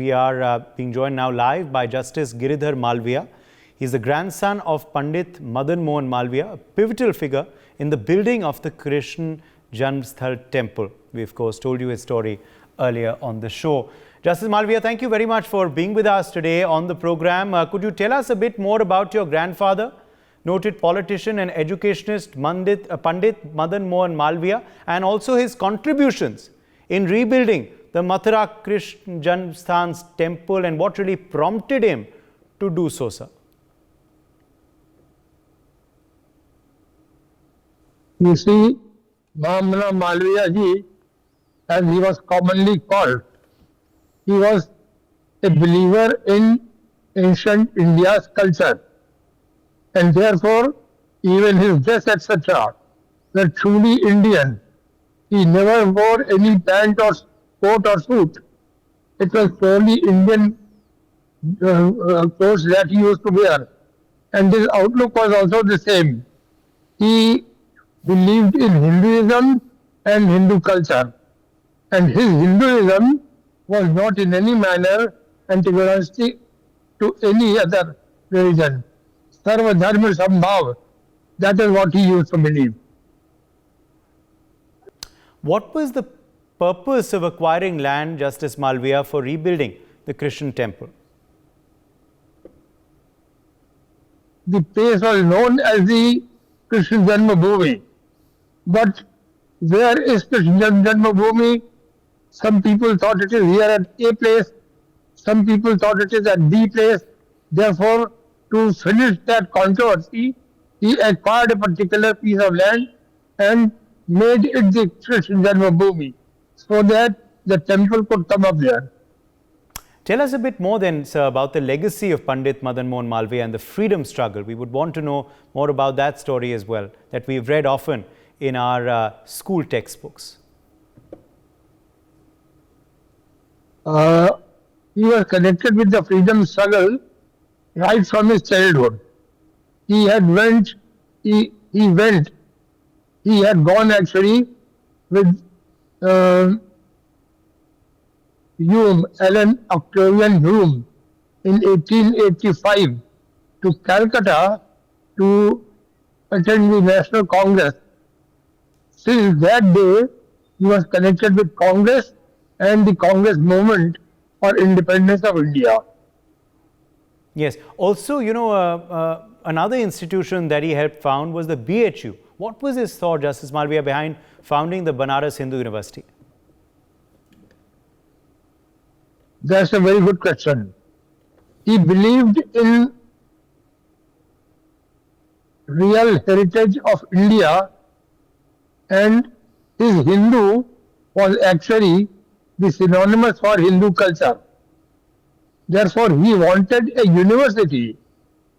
we are being joined now live by Justice Girdhar Malviya. He is the grandson of Pandit Madan Mohan Malviya, a pivotal figure in the building of the Krishna Janmsthal temple. We, of course, told you his story earlier on the show. Justice Malviya, thank you very much for being with us today on the program. Could you tell us a bit more about your grandfather, noted politician and educationist Pandit Madan Mohan Malviya, and also his contributions in rebuilding the Mathura Krishna Janmsthan's temple, and what really prompted him to do so, sir? You see, Mahamana Malviya ji, as he was commonly called, he was a believer in ancient India's culture, and therefore even his dress, etc., were truly Indian. He never wore any pant or coat or suit. It was purely Indian clothes that he used to wear, and his outlook was also the same. He believed in Hinduism and Hindu culture, and his Hinduism was not in any manner antagonistic to any other religion. Sarva Dharma Sambhav, that is what he used to believe. What was the purpose of acquiring land, Justice Malviya, for rebuilding the Krishna temple? The place was known as the Krishna Janmabhoomi. But where is Krishna Janmabhoomi? Some people thought it is here at A place, some people thought it is at B place. Therefore, to finish that controversy, he acquired a particular piece of land and made it the Krishna Janmabhoomi, so that the temple could come up there. Tell us a bit more then, sir, about the legacy of Pandit Madan Mohan Malviya and the freedom struggle. We would want to know more about that story as well, that we've read often in our school textbooks. He was connected with the freedom struggle right from his childhood. He had gone actually with Hume, Alan Octavian Hume, in 1885 to Calcutta to attend the National Congress. Since that day, he was connected with Congress and the Congress movement for independence of India. Yes. Also, you know, another institution that he helped found was the BHU. What was his thought, Justice Malviya, behind founding the Banaras Hindu University? That's a very good question. He believed in real heritage of India, and his Hindu was actually the synonymous for Hindu culture. Therefore, he wanted a university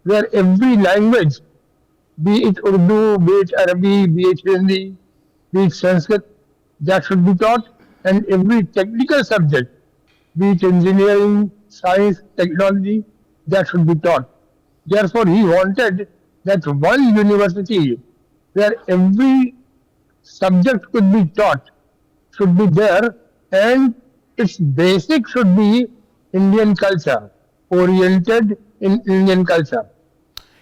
where every language, be it Urdu, be it Arabic, be it Hindi, be it Sanskrit, that should be taught, and every technical subject, be it engineering, science, technology, that should be taught. Therefore, he wanted that one university where every subject could be taught should be there, and its basic should be Indian culture, oriented in Indian culture.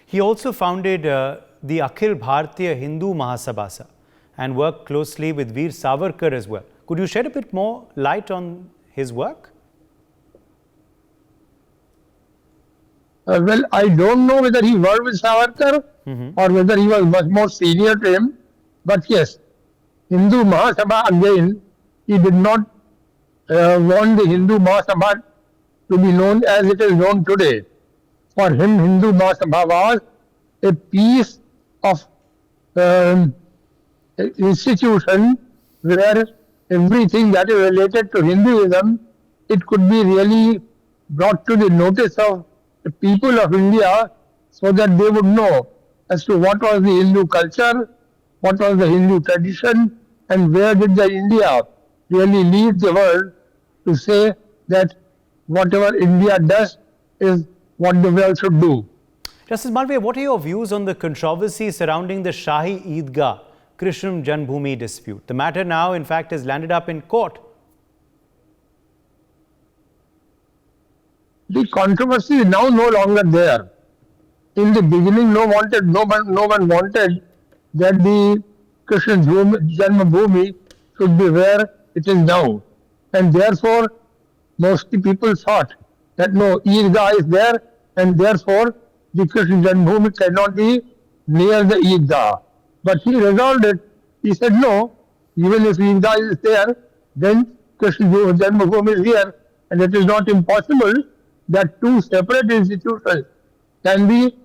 He also founded the Akhil Bharatiya Hindu Mahasabha, sir, and worked closely with Veer Savarkar as well. Could you shed a bit more light on his work? Well, I don't know whether he worked with Savarkar or whether he was much more senior to him, but yes, Hindu Mahasabha again, he did not want the Hindu Mahasabha to be known as it is known today. For him, Hindu Mahasabha was a piece of institution where everything that is related to Hinduism, it could be really brought to the notice of the people of India, so that they would know as to what was the Hindu culture, what was the Hindu tradition, and where did the India really lead the world to say that whatever India does is what the world should do. Justice Malviya, what are your views on the controversy surrounding the Shahi Idgah Krishna Janmabhoomi dispute? The matter now, in fact, has landed up in court. the controversy is now no longer there. In the beginning, no one wanted that the Krishna Janmabhoomi should be where it is now. And therefore, mostly people thought that no, Idgah is there, and therefore the Krishna Janmabhoomi cannot be near the Idgah. But he resolved it. He said no, even if Idgah is there, then Krishna Janmabhoomi is here, and it is not impossible that two separate institutions can be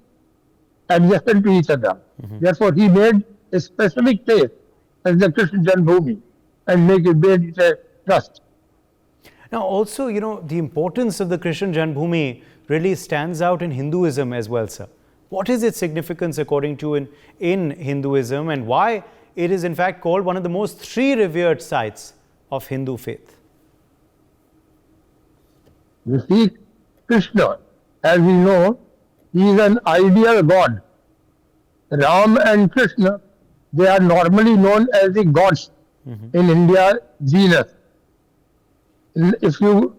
adjacent to each other. Therefore, he made a specific place as the Krishna Janmabhoomi and made it a trust. Now also, the importance of the Krishna Janmabhoomi really stands out in Hinduism as well, sir. What is its significance according to in Hinduism, and why it is in fact called one of the most three revered sites of Hindu faith? You see, Krishna, as we know, he is an ideal god. Ram and Krishna, they are normally known as the gods in India genus. If you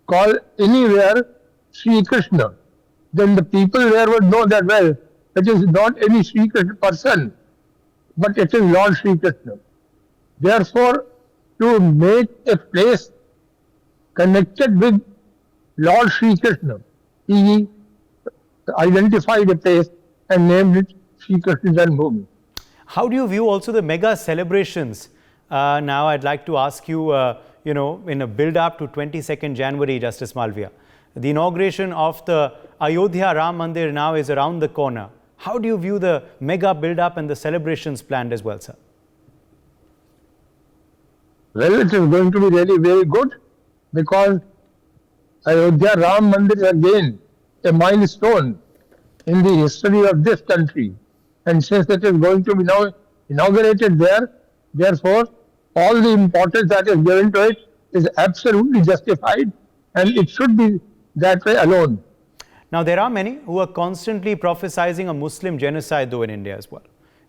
call anywhere Sri Krishna, then the people there would know that, well, it is not any Sri Krishna person, but it is Lord Sri Krishna. Therefore, to make a place connected with Lord Sri Krishna, he identified a place and named it Sri Krishna Janmabhoomi. How do you view also the mega celebrations? Now I'd like to ask you, in a build-up to 22nd January, Justice Malviya. The inauguration of the Ayodhya Ram Mandir now is around the corner. How do you view the mega build-up and the celebrations planned as well, sir? Well, it is going to be really very good because Ayodhya Ram Mandir is again a milestone in the history of this country. And since it is going to be now inaugurated there, therefore, all the importance that is given to it is absolutely justified, and it should be that way alone. Now, there are many who are constantly prophesizing a Muslim genocide, though, in India as well.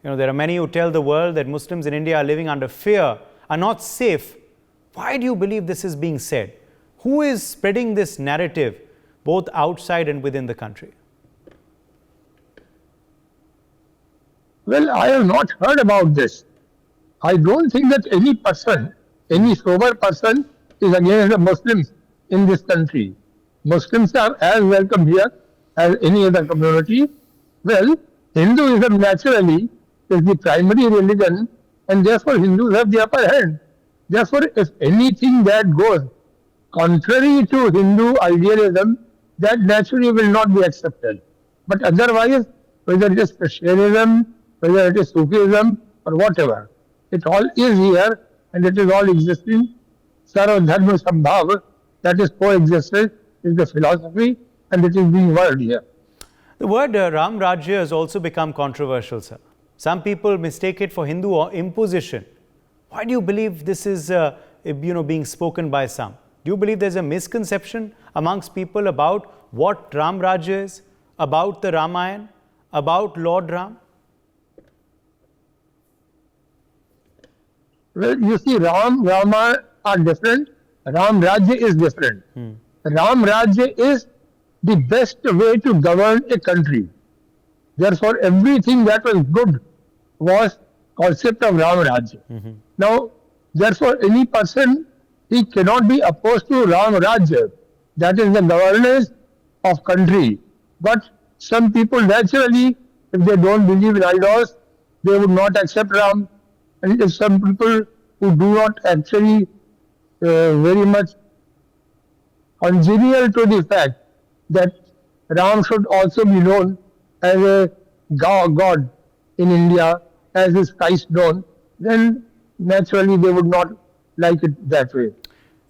There are many who tell the world that Muslims in India are living under fear, are not safe. Why do you believe this is being said? Who is spreading this narrative, both outside and within the country? Well, I have not heard about this. I don't think that any person, any sober person is against the Muslims in this country. Muslims are as welcome here as any other community. Well, Hinduism naturally is the primary religion, and therefore Hindus have the upper hand. Therefore, if anything that goes contrary to Hindu idealism, that naturally will not be accepted. But otherwise, whether it is Christianism, whether it is Sufism or whatever, it all is here and it is all existing. Sarva Dharma Sambhav, that is coexistence, is the philosophy, and it is being worded here. The word Ram Rajya has also become controversial, sir. Some people mistake it for Hindu imposition. Why do you believe this is being spoken by some? Do you believe there's a misconception amongst people about what Ram Rajya is, about the Ramayana, about Lord Ram? Well, you see, Rama are different. Ram Rajya is different. Ram Rajya is the best way to govern a country. Therefore, everything that was good was concept of Ram Rajya. Now, therefore, any person, he cannot be opposed to Ram Rajya. That is the governance of country. But some people naturally, if they don't believe in idols, they would not accept Ram. And if some people who do not actually very much congenial to the fact that Ram should also be known as a god in India, as is Christ known, then naturally they would not like it that way.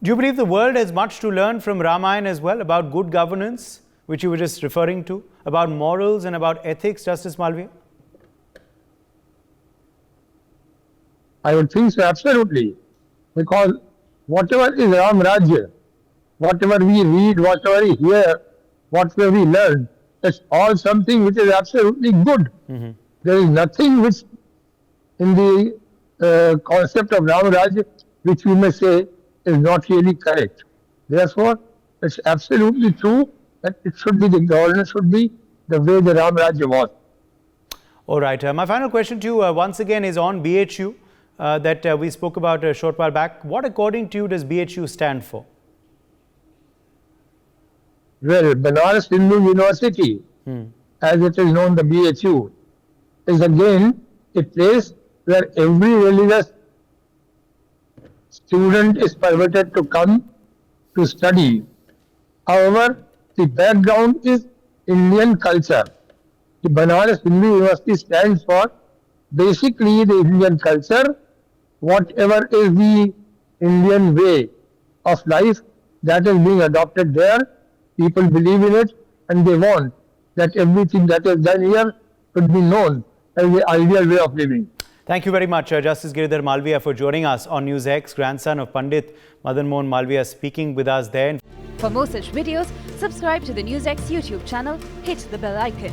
Do you believe the world has much to learn from Ramayana as well, about good governance, which you were just referring to, about morals and about ethics, Justice Malviya? I would think so, absolutely. Because whatever is Ram Rajya, whatever we read, whatever we hear, whatever we learn, it's all something which is absolutely good. There is nothing which in the concept of Ram Rajya which we may say is not really correct. Therefore, it's absolutely true that it should be, the governance should be the way the Ram Rajya was. All right. My final question to you once again is on BHU that we spoke about a short while back. What, according to you, does BHU stand for? Well, Banaras Hindu University, as it is known, the BHU, is again a place where every religious student is permitted to come to study. However, the background is Indian culture. The Banaras Hindu University stands for basically the Indian culture, whatever is the Indian way of life that is being adopted there. People believe in it and they want that everything that is done here should be known as the ideal way of living. Thank you very much, Justice Girdhar Malviya, for joining us on NewsX. Grandson of Pandit Madan Mohan Malviya speaking with us there. For more such videos, subscribe to the NewsX YouTube channel, hit the bell icon.